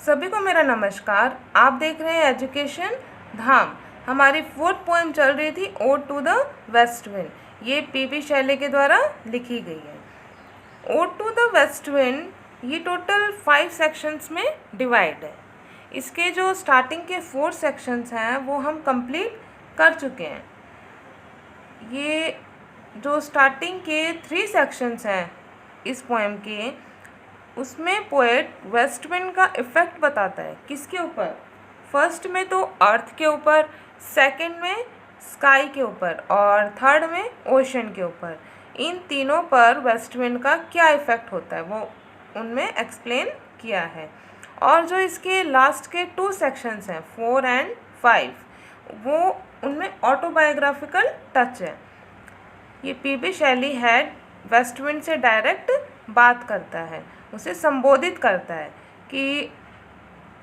सभी को मेरा नमस्कार। आप देख रहे हैं एजुकेशन धाम। हमारी फोर्थ पोएम चल रही थी ode to the west wind. ये पीबी शैली के द्वारा लिखी गई है। Ode to the west wind ये टोटल 5 सेक्शंस में डिवाइड है। इसके जो स्टार्टिंग के 4 सेक्शंस हैं वो हम कंप्लीट कर चुके हैं। ये जो स्टार्टिंग के 3 सेक्शंस हैं इस पोएम के, उसमें पोएट वेस्ट विंड का इफ़ेक्ट बताता है। किसके ऊपर? फर्स्ट में तो अर्थ के ऊपर, सेकंड में स्काई के ऊपर और थर्ड में ओशन के ऊपर। इन तीनों पर वेस्ट विंड का क्या इफ़ेक्ट होता है वो उनमें एक्सप्लेन किया है। और जो इसके लास्ट के 2 सेक्शंस हैं 4 और 5, वो उनमें ऑटोबायोग्राफिकल टच है। ये पीबी शैली हेड वेस्ट विंड से डायरेक्ट बात करता है, उसे संबोधित करता है कि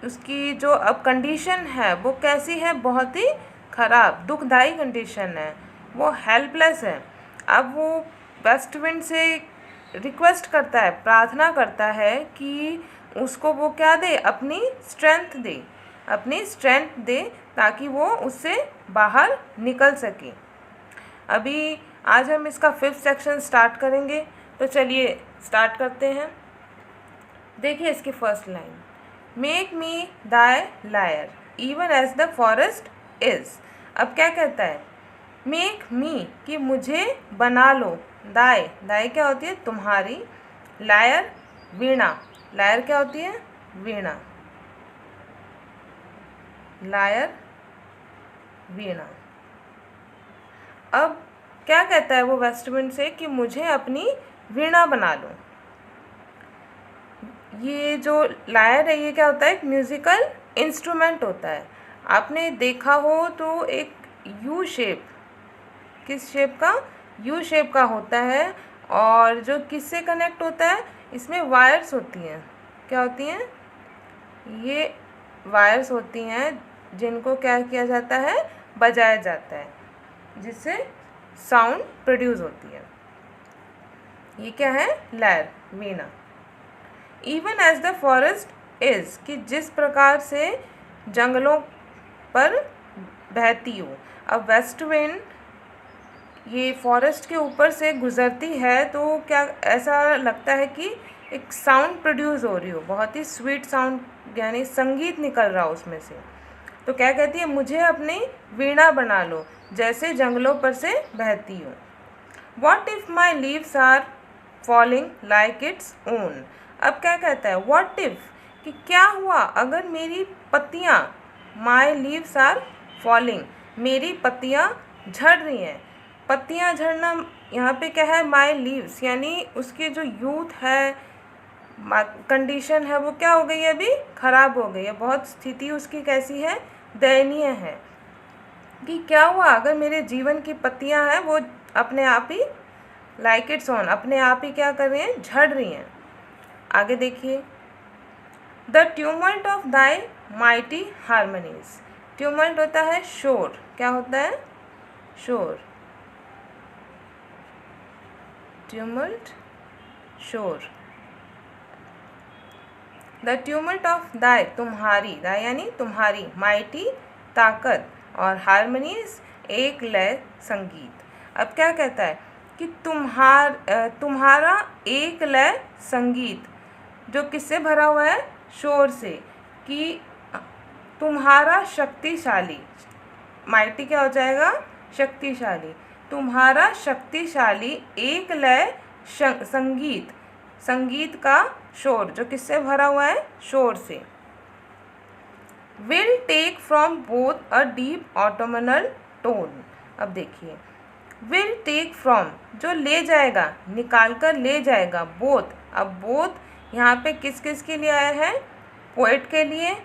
उसकी जो अब कंडीशन है वो कैसी है, बहुत ही ख़राब दुखदाई कंडीशन है, वो हेल्पलेस है। अब वो वेस्ट विंड से रिक्वेस्ट करता है, प्रार्थना करता है कि उसको वो क्या दे, अपनी स्ट्रेंथ दे ताकि वो उससे बाहर निकल सके। अभी आज हम इसका 5th सेक्शन स्टार्ट करेंगे, तो चलिए स्टार्ट करते हैं। देखिए इसकी first line, make me thy lyre even as the forest is. अब क्या कहता है? मेक मी कि मुझे बना लो, दाई क्या होती है? तुम्हारी, लायर वीणा, लायर क्या होती है? वीणा, लायर वीणा। अब क्या कहता है वो वेस्ट विंड से कि मुझे अपनी वीणा बना लो। ये जो लायर है ये क्या होता है? एक म्यूज़िकल इंस्ट्रूमेंट होता है। आपने देखा हो तो एक यू शेप, किस शेप का? यू शेप का होता है। और जो किससे कनेक्ट होता है? इसमें वायर्स होती हैं। क्या होती हैं? ये वायर्स होती हैं जिनको क्या किया जाता है? बजाया जाता है, जिससे साउंड प्रोड्यूस होती है। ये क्या है? लायर, वीणा। Even as the forest is कि जिस प्रकार से जंगलों पर बहती हो। अब वेस्ट विंड ये फॉरेस्ट के ऊपर से गुज़रती है तो क्या ऐसा लगता है कि एक साउंड प्रोड्यूस हो रही हो, बहुत ही स्वीट साउंड, यानी संगीत निकल रहा हो उसमें से। तो क्या कहती है? मुझे अपनी वीणा बना लो जैसे जंगलों पर से बहती हो। What if my leaves are falling like its own. अब क्या कहता है? व्हाट इफ़ कि क्या हुआ अगर मेरी पत्तियाँ, माई लीव्स आर फॉलिंग, मेरी पत्तियाँ झड़ रही हैं। पत्तियाँ झड़ना यहाँ पे क्या है? माई लीव्स, यानी उसकी जो यूथ है, कंडीशन है, वो क्या हो गई है? अभी ख़राब हो गई है, बहुत स्थिति उसकी कैसी है? दयनीय है। कि क्या हुआ अगर मेरे जीवन की पत्तियाँ हैं वो अपने आप ही लाइक इट्स ऑन, अपने आप ही क्या कर रही हैं? झड़ रही हैं। आगे देखिए, the tumult of thy mighty harmonies. Tumult होता है शोर। क्या होता है? शोर, ट्यूमल्ट, शोर। द ट्यूमल्ट ऑफ दाई, तुम्हारी, दाई यानी तुम्हारी, माइटी ताकत, और हारमोनीज एक लय संगीत। अब क्या कहता है कि तुम्हारा एक लय संगीत जो किससे भरा हुआ है? शोर से। कि तुम्हारा शक्तिशाली, माइटी क्या हो जाएगा? शक्तिशाली। तुम्हारा शक्तिशाली एक लय संगीत, संगीत का शोर जो किससे भरा हुआ है? शोर से। Will take from both a deep autumnal tone. अब देखिए, विल टेक फ्रॉम जो ले जाएगा, निकाल कर ले जाएगा, बोथ। अब बोथ यहाँ पे किस किस के लिए आया है? पोएट के लिए,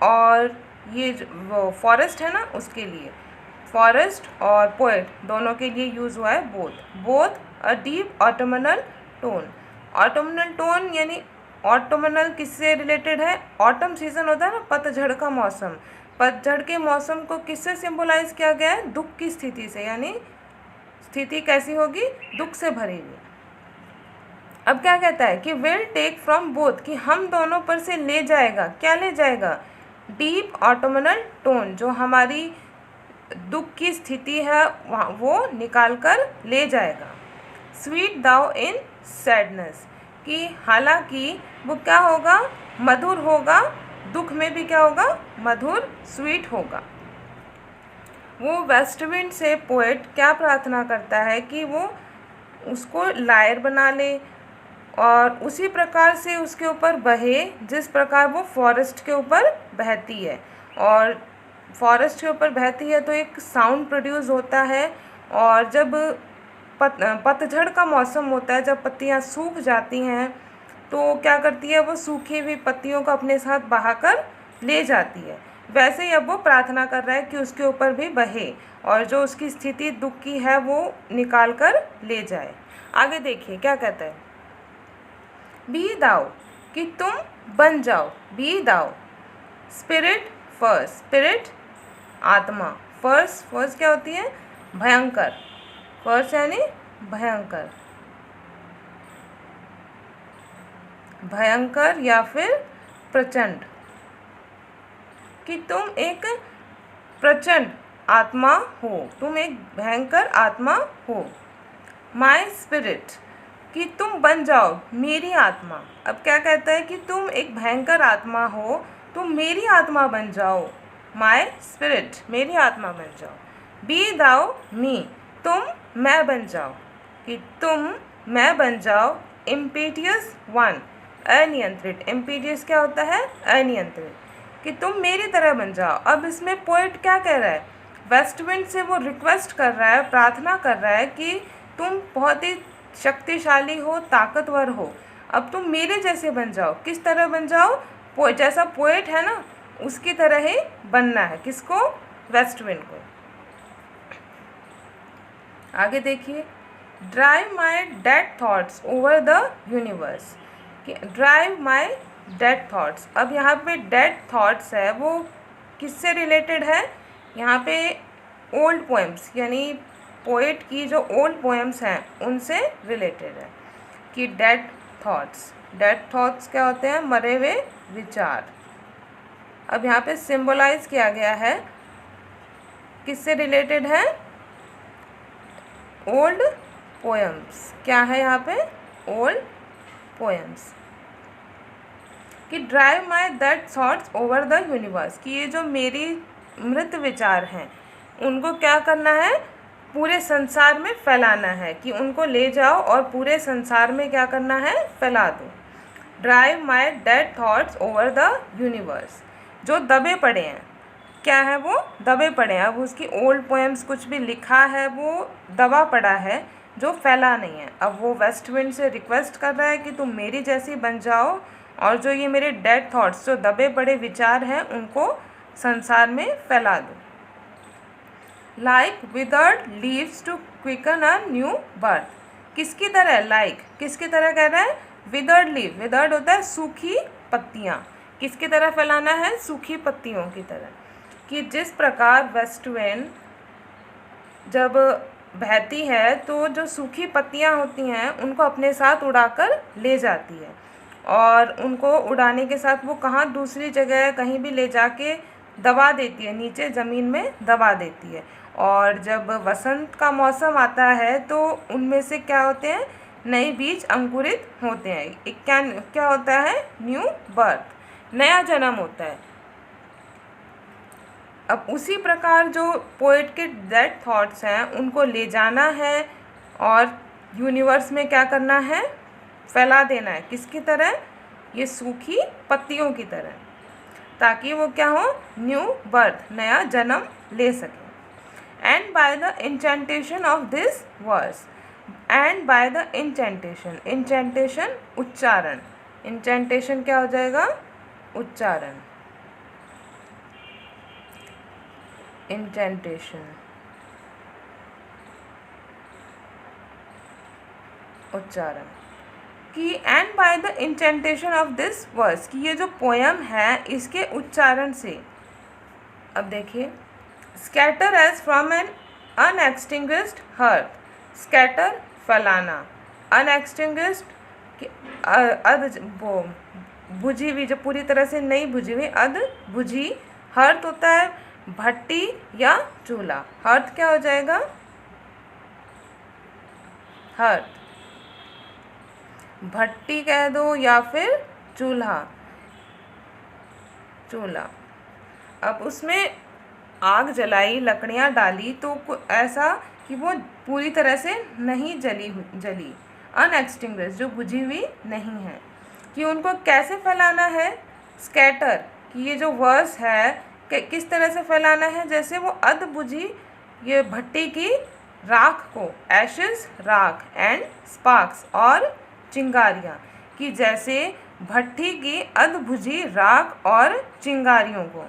और ये वो फॉरेस्ट है ना उसके लिए। फॉरेस्ट और पोएट दोनों के लिए यूज़ हुआ है both a deep autumnal tone. ऑटोमनल tone यानी ऑटोमनल किससे रिलेटेड है? ऑटम सीजन होता है ना, पतझड़ का मौसम। पतझड़ के मौसम को किससे सिंबलाइज किया गया है? दुख की स्थिति से, यानी स्थिति कैसी होगी? दुख से भरी हुई। अब क्या कहता है कि विल टेक फ्रॉम बोथ, कि हम दोनों पर से ले जाएगा। क्या ले जाएगा? डीप ऑटोमनल टोन, जो हमारी दुख की स्थिति है वो निकाल कर ले जाएगा। स्वीट दाउ इन सैडनेस, कि हालांकि वो क्या होगा? मधुर होगा, दुख में भी क्या होगा? मधुर, स्वीट होगा। वो वेस्ट विंड से पोएट क्या प्रार्थना करता है कि वो उसको लायर बना ले और उसी प्रकार से उसके ऊपर बहे जिस प्रकार वो फॉरेस्ट के ऊपर बहती है। और फॉरेस्ट के ऊपर बहती है तो एक साउंड प्रोड्यूस होता है, और जब पतझड़ का मौसम होता है, जब पत्तियां सूख जाती हैं तो क्या करती है? वो सूखी हुई पत्तियों को अपने साथ बहाकर ले जाती है। वैसे ही अब वो प्रार्थना कर रहा है कि उसके ऊपर भी बहे और जो उसकी स्थिति दुख की है वो निकाल कर ले जाए। आगे देखिए क्या कहता है। बी दाओ, कि तुम बन जाओ। बी दाओ, स्पिरिट फर्स्ट, स्पिरिट आत्मा, फर्स्ट क्या होती है? भयंकर, फर्स्ट यानी भयंकर, भयंकर या फिर प्रचंड, कि तुम एक प्रचंड आत्मा हो, तुम एक भयंकर आत्मा हो। माई स्पिरिट, कि तुम बन जाओ मेरी आत्मा। अब क्या कहता है कि तुम एक भयंकर आत्मा हो, तुम मेरी आत्मा बन जाओ। माई स्पिरिट, मेरी आत्मा बन जाओ। बी दाओ मी, तुम मैं बन जाओ, कि तुम मैं बन जाओ। इम्पीटियस वन, अनियंत्रित। इम्पीटियस क्या होता है? अनियंत्रित, कि तुम मेरी तरह बन जाओ। अब इसमें पोएट क्या कह रहा है? वेस्ट विंड से वो रिक्वेस्ट कर रहा है, प्रार्थना कर रहा है कि तुम बहुत ही शक्तिशाली हो, ताकतवर हो, अब तुम मेरे जैसे बन जाओ। किस तरह बन जाओ? जैसा पोएट है ना उसकी तरह ही बनना है। किसको? वेस्ट विंड को। आगे देखिए। Drive my dead thoughts over the universe, कि ड्राइव माई डेड थॉट्स। अब यहाँ पे डेड थॉट्स है वो किससे रिलेटेड है? यहाँ पे ओल्ड पोएम्स यानी पोएट की जो ओल्ड पोएम्स हैं उनसे रिलेटेड है। कि डेड थॉट्स क्या होते हैं? मरे हुए विचार। अब यहाँ पे सिंबलाइज किया गया है, किससे रिलेटेड है? Old poems. क्या है यहाँ पे? Old poems. कि drive my dead thoughts over the universe, कि ये जो मेरी मृत विचार हैं उनको क्या करना है? पूरे संसार में फैलाना है, कि उनको ले जाओ और पूरे संसार में क्या करना है? फैला दो। Drive my dead thoughts over the universe, जो दबे पड़े हैं। क्या है वो? दबे पड़े हैं। अब उसकी ओल्ड पोएम्स कुछ भी लिखा है वो दबा पड़ा है, जो फैला नहीं है। अब वो वेस्ट विंड से रिक्वेस्ट कर रहा है कि तुम मेरी जैसी बन जाओ और जो ये मेरे डेड थॉट्स, जो दबे पड़े विचार हैं, उनको संसार में फैला दो। Like withered leaves to quicken a new birth, किसकी तरह? लाइक किसकी तरह कह रहा है? विदर्ड लीव, विदर्ड होता है सूखी पत्तियाँ, किसकी तरह फैलाना है? सूखी पत्तियों की तरह। कि जिस प्रकार वेस्ट विंड जब बहती है तो जो सूखी पत्तियाँ होती हैं उनको अपने साथ उड़ाकर ले जाती है, और उनको उड़ाने के साथ वो कहाँ? दूसरी जगह कहीं भी ले जाके दबा देती है, नीचे ज़मीन में दबा देती है। और जब वसंत का मौसम आता है तो उनमें से क्या होते हैं? नए बीज अंकुरित होते हैं। एक क्या होता है? न्यू बर्थ, नया जन्म होता है। अब उसी प्रकार जो पोएट के डेड थॉट्स हैं उनको ले जाना है और यूनिवर्स में क्या करना है? फैला देना है। किसकी तरह? ये सूखी पत्तियों की तरह, ताकि वो क्या हो? न्यू बर्थ, नया जन्म ले सके। And by the incantation of this verse, and by the incantation, incantation उच्चारण, इंचेंटेशन क्या हो जाएगा? उच्चारण, इंचेंटेशन उच्चारण। कि and by the incantation of this verse, कि ये जो पोयम है इसके उच्चारण से। अब देखिए। Scatter as from an unextinguished hearth, scatter फैलाना, अनएक्सटिंग्विश्ड कि वो बुझी हुई, जो पूरी तरह से नहीं बुझी हुई, अध बुझी। हर्थ होता है भट्टी या चूल्हा। हर्थ क्या हो जाएगा? हर्थ। भट्टी कह दो या फिर चूल्हा। चूल्हा। अब उसमें आग जलाई, लकड़ियाँ डाली, तो ऐसा कि वो पूरी तरह से नहीं जली, अनएक्सटिंग्विश्ड, जो बुझी हुई नहीं है। कि उनको कैसे फैलाना है? स्कैटर। कि ये जो वर्स है किस तरह से फैलाना है? जैसे वो अध बुझी ये भट्टी की राख को, एशेस राख, एंड स्पार्क्स और चिंगारियाँ, कि जैसे भट्टी की अध बुझी राख और चिंगारियों को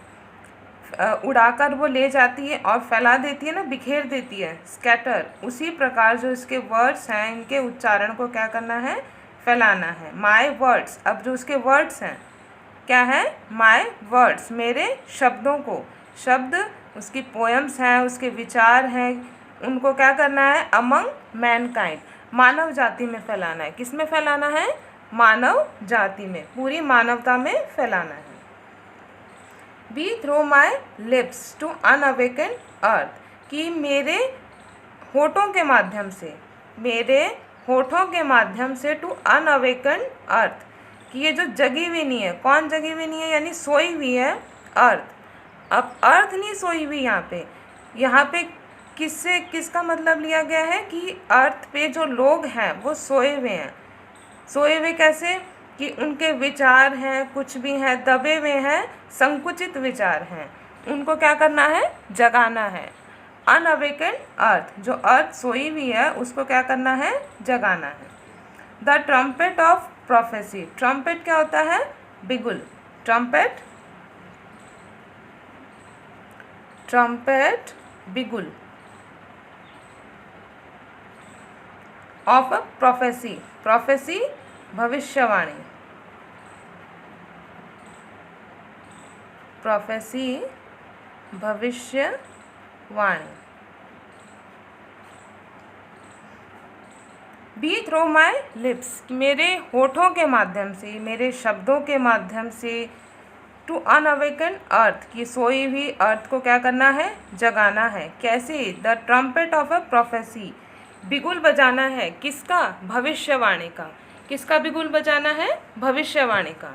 उड़ाकर वो ले जाती है और फैला देती है ना, बिखेर देती है, स्कैटर। उसी प्रकार जो इसके वर्ड्स हैं, इनके उच्चारण को क्या करना है? फैलाना है। My words. अब जो उसके वर्ड्स हैं क्या है? माय वर्ड्स, मेरे शब्दों को। शब्द उसकी पोएम्स हैं, उसके विचार हैं, उनको क्या करना है? अमंग मैनकाइंड, मानव जाति में फैलाना है। किस में फैलाना है? मानव जाति में, पूरी मानवता में फैलाना है। Be through my lips to unawakened earth. कि मेरे होठों के माध्यम से, मेरे होठों के माध्यम से, टू अनअवेकन अर्थ, कि ये जो जगी हुई नहीं है, कौन जगी हुई नहीं है? यानी सोई हुई है अर्थ। अब अर्थ नहीं सोई हुई यहाँ पे किसका मतलब लिया गया है? कि अर्थ पे जो लोग हैं वो सोए हुए हैं। सोए हुए कैसे? कि उनके विचार हैं, कुछ भी हैं, दबे हुए हैं, संकुचित विचार हैं, उनको क्या करना है? जगाना है। अनअवेकन अर्थ, जो अर्थ सोई हुई है उसको क्या करना है? जगाना है। The trumpet of prophecy. Trumpet क्या होता है? बिगुल। ट्रम्पेट, ट्रम्पेट बिगुल ऑफ अ प्रोफेसी। प्रोफेसी भविष्यवाणी। प्रोफेसी भविष्यवाणी। बी थ्रू माई लिप्स, मेरे होठों के माध्यम से, मेरे शब्दों के माध्यम से, टू अनअवेकन अर्थ, की सोई हुई अर्थ को क्या करना है? जगाना है। कैसे? The trumpet of a prophecy, बिगुल बजाना है। किसका? भविष्यवाणी का। किसका बिगुल बजाना है? भविष्यवाणी का।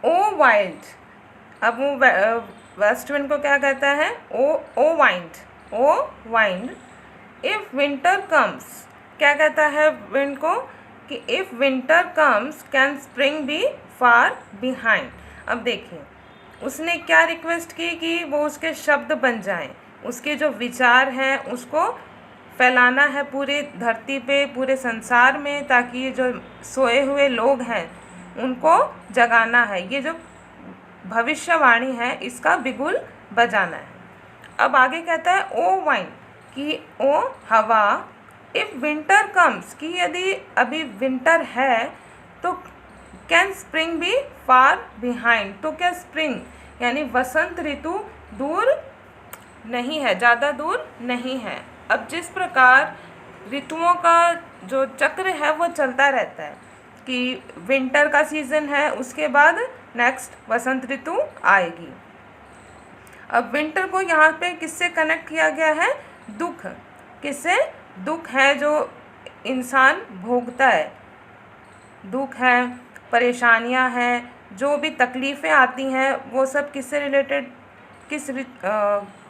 O wild. अब वो वेस्ट विंड को क्या कहता है? O wind. O wind. If winter comes, क्या कहता है विंड को? कि if winter comes can spring be far behind. अब देखिए उसने क्या रिक्वेस्ट की? कि वो उसके शब्द बन जाएं, उसके जो विचार हैं उसको फैलाना है पूरे धरती पे, पूरे संसार में, ताकि ये जो सोए हुए लोग हैं उनको जगाना है। ये जो भविष्यवाणी है इसका बिगुल बजाना है। अब आगे कहता है ओ वाइन, कि ओ हवा, इफ़ विंटर कम्स, कि यदि अभी विंटर है तो can spring be far behind, तो क्या स्प्रिंग यानी वसंत ऋतु दूर नहीं है, ज़्यादा दूर नहीं है। अब जिस प्रकार ऋतुओं का जो चक्र है वो चलता रहता है, कि विंटर का सीज़न है, उसके बाद नेक्स्ट वसंत ऋतु आएगी। अब विंटर को यहाँ पे किससे कनेक्ट किया गया है? दुख। किससे? दुख है जो इंसान भोगता है, दुख है, परेशानियाँ हैं, जो भी तकलीफ़ें आती हैं वो सब किससे रिलेटेड, किस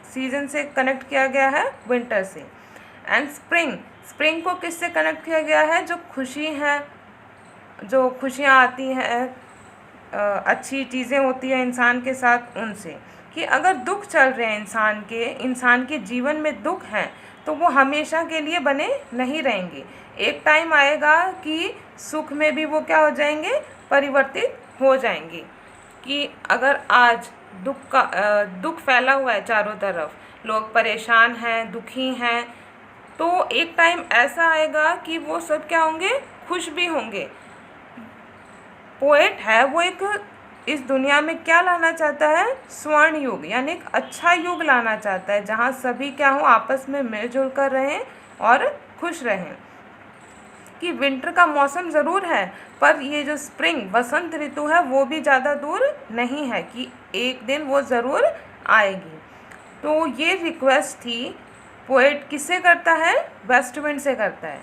सीज़न से कनेक्ट किया गया है? विंटर से। एंड स्प्रिंग, स्प्रिंग को किससे कनेक्ट किया गया है? जो खुशी है, जो खुशियाँ आती हैं, अच्छी चीज़ें होती हैं इंसान के साथ, उनसे। कि अगर दुख चल रहे हैं इंसान के जीवन में दुख हैं तो वो हमेशा के लिए बने नहीं रहेंगे। एक टाइम आएगा कि सुख में भी वो क्या हो जाएंगे? परिवर्तित हो जाएंगे। कि अगर आज दुख फैला हुआ है चारों तरफ, लोग परेशान हैं, दुखी हैं, तो एक टाइम ऐसा आएगा कि वो सब क्या होंगे? खुश भी होंगे। पोएट है वो एक इस दुनिया में क्या लाना चाहता है? स्वर्ण युग, यानी एक अच्छा युग लाना चाहता है जहाँ सभी क्या हो? आपस में मिलजुल कर रहें और खुश रहें। कि विंटर का मौसम ज़रूर है, पर ये जो स्प्रिंग वसंत ऋतु है वो भी ज़्यादा दूर नहीं है कि एक दिन वो ज़रूर आएगी। तो ये रिक्वेस्ट थी, पोएट किससे करता है? वेस्ट विंड से करता है।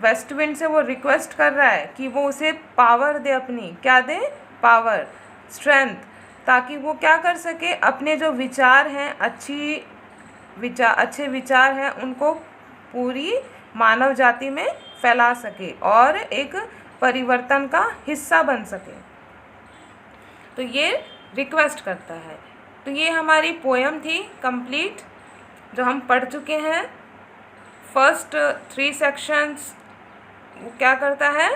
वेस्ट विंड से वो रिक्वेस्ट कर रहा है कि वो उसे पावर दे, अपनी क्या दे? पावर, स्ट्रेंथ, ताकि वो क्या कर सके, अपने जो विचार हैं, अच्छे विचार हैं उनको पूरी मानव जाति में फैला सके और एक परिवर्तन का हिस्सा बन सके। तो ये रिक्वेस्ट करता है। तो ये हमारी पोएम थी कंप्लीट, जो हम पढ़ चुके हैं। फर्स्ट 3 सेक्शंस वो क्या करता है?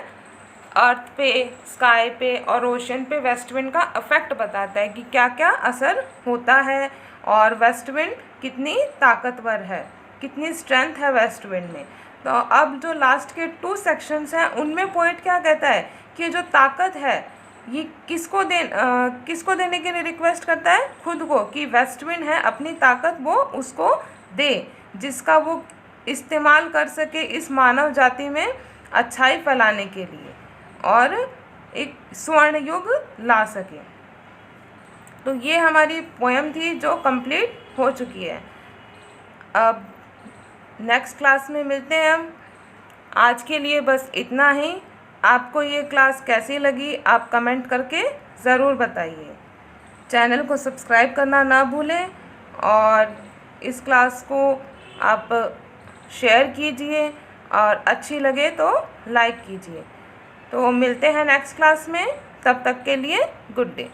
अर्थ पे, स्काई पे और ओशन पे वेस्ट विंड का इफ़ेक्ट बताता है कि क्या क्या असर होता है और वेस्ट विंड कितनी ताकतवर है, कितनी स्ट्रेंथ है वेस्ट विंड में। तो अब जो लास्ट के 2 सेक्शंस हैं उनमें पोएट क्या कहता है कि जो ताकत है ये किसको देने के लिए रिक्वेस्ट करता है? खुद को, कि वेस्ट विंड है, अपनी ताकत वो उसको दे जिसका वो इस्तेमाल कर सके इस मानव जाति में अच्छाई फैलाने के लिए और एक स्वर्ण युग ला सके। तो ये हमारी पोएम थी जो कंप्लीट हो चुकी है। अब नेक्स्ट क्लास में मिलते हैं हम। आज के लिए बस इतना ही। आपको ये क्लास कैसी लगी आप कमेंट करके ज़रूर बताइए। चैनल को सब्सक्राइब करना ना भूलें और इस क्लास को आप शेयर कीजिए और अच्छी लगे तो लाइक कीजिए। तो मिलते हैं नेक्स्ट क्लास में, तब तक के लिए गुड डे।